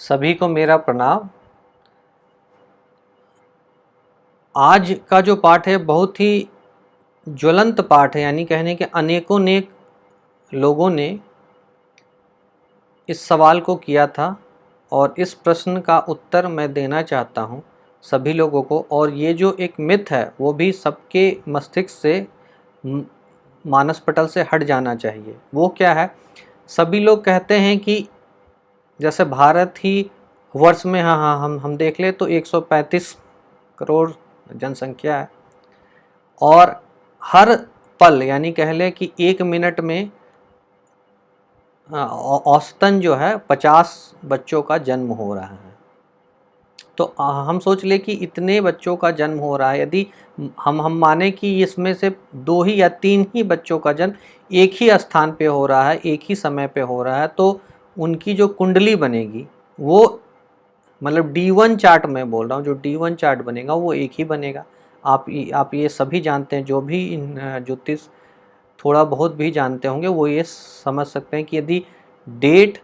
सभी को मेरा प्रणाम। आज का जो पाठ है बहुत ही ज्वलंत पाठ है, यानी कहने के अनेकों नेक लोगों ने इस सवाल को किया था और इस प्रश्न का उत्तर मैं देना चाहता हूँ सभी लोगों को। और ये जो एक मिथ है वो भी सबके मस्तिष्क से मानस पटल से हट जाना चाहिए। वो क्या है? सभी लोग कहते हैं कि जैसे भारत ही वर्ष में हम देख ले तो 135 करोड़ जनसंख्या है और हर पल यानी कह ले कि 1 मिनट में औसतन जो है 50 बच्चों का जन्म हो रहा है। तो हम सोच ले कि इतने बच्चों का जन्म हो रहा है, यदि हम माने कि इसमें से 2 ही या 3 ही बच्चों का जन्म एक ही स्थान पे हो रहा है, एक ही समय पे हो रहा है, तो उनकी जो कुंडली बनेगी वो मतलब D1 चार्ट में बोल रहा हूँ, जो D1 चार्ट बनेगा वो एक ही बनेगा। आप ये सभी जानते हैं, जो भी इन ज्योतिष थोड़ा बहुत भी जानते होंगे वो ये समझ सकते हैं कि यदि डेट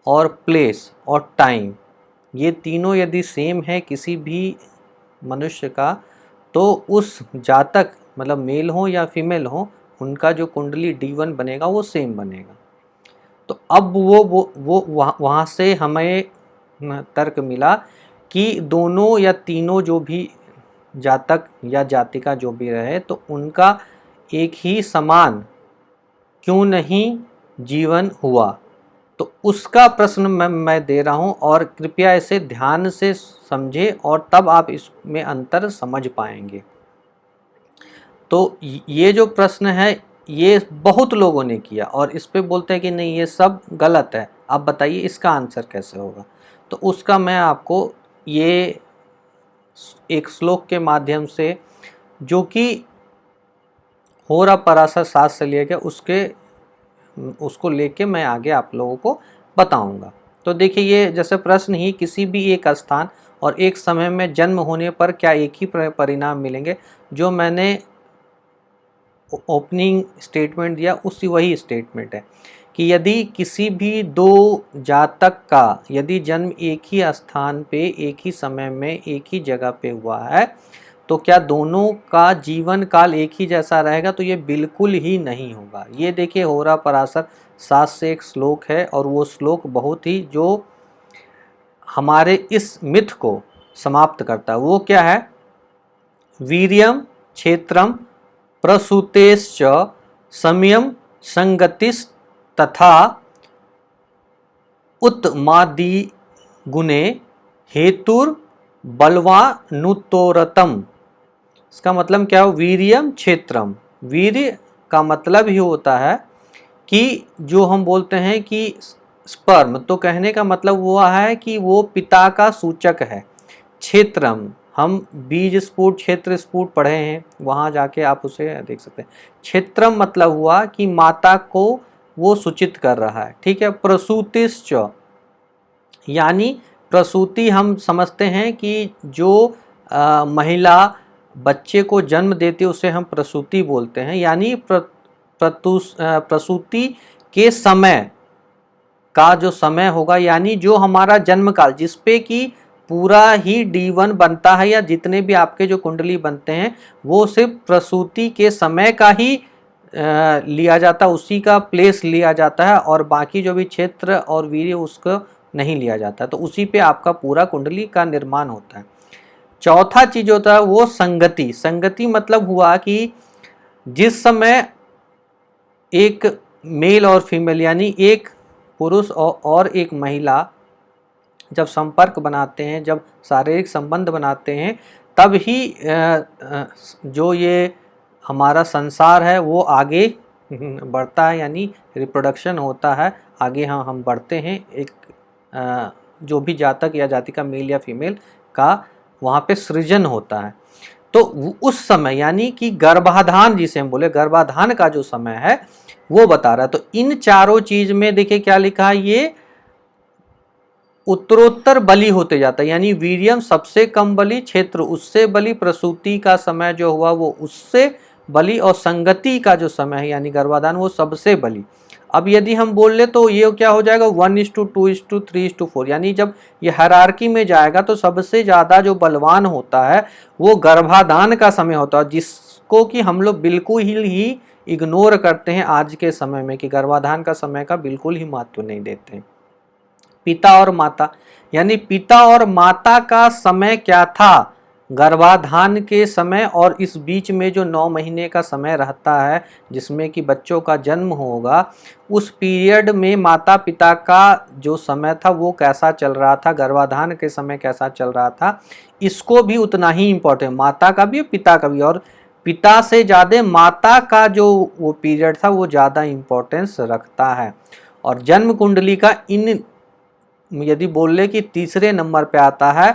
और प्लेस और टाइम ये तीनों यदि सेम है किसी भी मनुष्य का, तो उस जातक मतलब मेल हो या फीमेल हो, उनका जो कुंडली D1 बनेगा वो सेम बनेगा। तो अब वो वहाँ से हमें तर्क मिला कि दोनों या तीनों जो भी जातक या जातिका जो भी रहे तो उनका एक ही समान क्यों नहीं जीवन हुआ। तो उसका प्रश्न मैं दे रहा हूँ और कृपया इसे ध्यान से समझे और तब आप इसमें अंतर समझ पाएंगे। तो ये जो प्रश्न है ये बहुत लोगों ने किया और इस पे बोलते हैं कि नहीं ये सब गलत है, आप बताइए इसका आंसर कैसे होगा। तो उसका मैं आपको ये एक श्लोक के माध्यम से, जो कि होरा पराशर शास्त्र से लिया गया, उसको लेके मैं आगे आप लोगों को बताऊंगा। तो देखिए, ये जैसे प्रश्न ही किसी भी एक स्थान और एक समय में जन्म होने पर क्या एक ही परिणाम मिलेंगे, जो मैंने ओपनिंग स्टेटमेंट दिया उसी वही स्टेटमेंट है कि यदि किसी भी दो जातक का यदि जन्म एक ही स्थान पे एक ही समय में एक ही जगह पे हुआ है तो क्या दोनों का जीवन काल एक ही जैसा रहेगा? तो ये बिल्कुल ही नहीं होगा। ये देखिए होरा पराशर शास्त्र से एक श्लोक है और वो श्लोक बहुत ही जो हमारे इस मिथ को समाप्त करता है। वो क्या है? वीर्यम क्षेत्रम प्रसूतेश्च समयम संगतिस् तथा उत्मादि गुणे हेतुर बलवानुत्तोरतम। इसका मतलब क्या हो? वीर्यम क्षेत्रम, वीर्य का मतलब ही होता है कि जो हम बोलते हैं कि स्पर्म, तो कहने का मतलब हुआ है कि वो पिता का सूचक है। क्षेत्रम, हम बीज स्फुट क्षेत्र स्फुट पढ़े हैं, वहाँ जाके आप उसे देख सकते हैं। क्षेत्रम मतलब हुआ कि माता को वो सूचित कर रहा है, ठीक है। प्रसूतिश्च यानी प्रसूति हम समझते हैं कि जो महिला बच्चे को जन्म देती है उसे हम प्रसूति बोलते हैं, यानी प्रसूति के समय का जो समय होगा, यानी जो हमारा जन्म काल जिसपे कि पूरा ही D1 बनता है या जितने भी आपके जो कुंडली बनते हैं वो सिर्फ प्रसूति के समय का ही लिया जाता है, उसी का प्लेस लिया जाता है और बाकी जो भी क्षेत्र और वीर्य उसको नहीं लिया जाता। तो उसी पे आपका पूरा कुंडली का निर्माण होता है। चौथा चीज होता है वो संगति। संगति मतलब हुआ कि जिस समय एक मेल और फीमेल यानी एक पुरुष और एक महिला जब संपर्क बनाते हैं, जब शारीरिक संबंध बनाते हैं, तब ही जो ये हमारा संसार है वो आगे बढ़ता है, यानी रिप्रोडक्शन होता है, आगे हम बढ़ते हैं। एक जो भी जातक या जातिका मेल या फीमेल का वहाँ पे सृजन होता है। तो उस समय यानी कि गर्भाधान, जिसे हम बोले गर्भाधान का जो समय है वो बता रहा है। तो इन चारों चीज में देखिए क्या लिखा है, ये उत्तरोत्तर बलि होते जाता है, यानी वीर्यम सबसे कम बलि, क्षेत्र उससे बलि, प्रसूति का समय जो हुआ वो उससे बलि और संगति का जो समय है यानी गर्भाधान वो सबसे बलि। अब यदि हम बोल ले तो ये क्या हो जाएगा 1:2:3:4, यानी जब ये हायरार्की में जाएगा तो सबसे ज़्यादा जो बलवान होता है वो गर्भाधान का समय होता है, जिसको कि हम लोग बिल्कुल ही इग्नोर करते हैं आज के समय में, कि गर्भाधान का समय का बिल्कुल ही महत्व नहीं देते हैं। पिता और माता, यानी पिता और माता का समय क्या था गर्भाधान के समय, और इस बीच में जो 9 महीने का समय रहता है जिसमें कि बच्चों का जन्म होगा, उस पीरियड में माता पिता का जो समय था वो कैसा चल रहा था, गर्भाधान के समय कैसा चल रहा था, इसको भी उतना ही इम्पोर्टेंट, माता का भी और पिता का भी, और पिता से ज़्यादा माता का जो वो पीरियड था वो ज़्यादा इम्पोर्टेंस रखता है। और जन्म कुंडली का इन यदि बोल ले कि तीसरे नंबर पे आता है,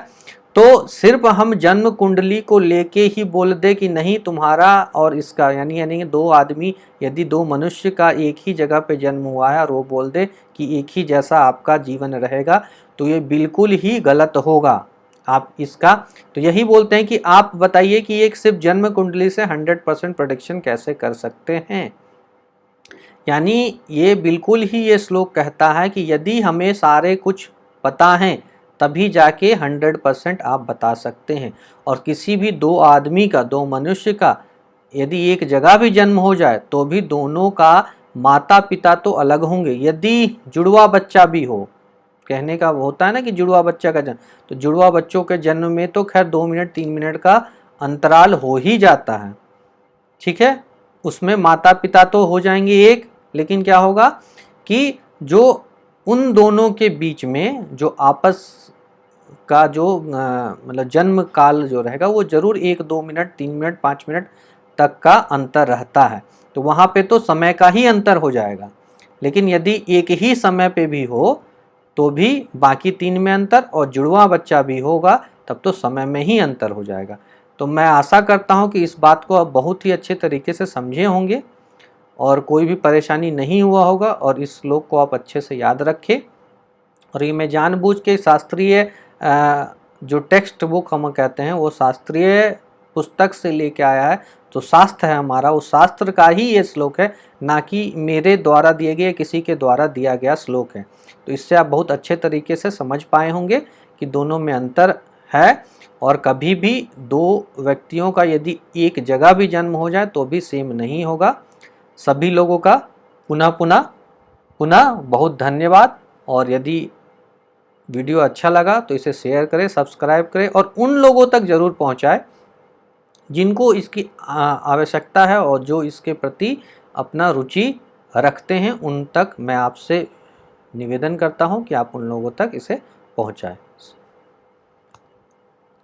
तो सिर्फ हम जन्म कुंडली को लेके ही बोल दे कि नहीं तुम्हारा और इसका, यानी दो आदमी, यदि दो मनुष्य का एक ही जगह पे जन्म हुआ है और वो बोल दे कि एक ही जैसा आपका जीवन रहेगा, तो ये बिल्कुल ही गलत होगा। आप इसका तो यही बोलते हैं कि आप बताइए कि एक सिर्फ जन्म कुंडली से 100% प्रेडिक्शन कैसे कर सकते हैं। यानी ये बिल्कुल ही ये श्लोक कहता है कि यदि हमें सारे कुछ पता है तभी जाके 100% आप बता सकते हैं। और किसी भी दो आदमी का, दो मनुष्य का यदि एक जगह भी जन्म हो जाए तो भी दोनों का माता पिता तो अलग होंगे। यदि जुड़वा बच्चा भी हो, कहने का वो होता है ना कि जुड़वा बच्चा का जन्म, तो जुड़वा बच्चों के जन्म में तो खैर 2 मिनट 3 मिनट का अंतराल हो ही जाता है, ठीक है। उसमें माता पिता तो हो जाएंगे एक, लेकिन क्या होगा कि जो उन दोनों के बीच में जो आपस का जो मतलब जन्म काल जो रहेगा वो जरूर 1-2 मिनट 3 मिनट 5 मिनट तक का अंतर रहता है, तो वहाँ पे तो समय का ही अंतर हो जाएगा। लेकिन यदि एक ही समय पे भी हो तो भी बाकी 3 में अंतर, और जुड़वा बच्चा भी होगा तब तो समय में ही अंतर हो जाएगा। तो मैं आशा करता हूँ कि इस बात को आप बहुत ही अच्छे तरीके से समझे होंगे और कोई भी परेशानी नहीं हुआ होगा, और इस श्लोक को आप अच्छे से याद रखें। और ये मैं जानबूझ के शास्त्रीय जो टेक्स्ट बुक हम कहते हैं वो शास्त्रीय पुस्तक से लेके आया है, तो शास्त्र है हमारा, उस शास्त्र का ही ये श्लोक है, ना कि मेरे द्वारा दिए गए किसी के द्वारा दिया गया श्लोक है। तो इससे आप बहुत अच्छे तरीके से समझ पाए होंगे कि दोनों में अंतर है, और कभी भी दो व्यक्तियों का यदि एक जगह भी जन्म हो जाए तो भी सेम नहीं होगा। सभी लोगों का पुनः बहुत धन्यवाद। और यदि वीडियो अच्छा लगा तो इसे शेयर करें, सब्सक्राइब करें, और उन लोगों तक ज़रूर पहुंचाएं जिनको इसकी आवश्यकता है और जो इसके प्रति अपना रुचि रखते हैं। उन तक मैं आपसे निवेदन करता हूं कि आप उन लोगों तक इसे पहुंचाएं।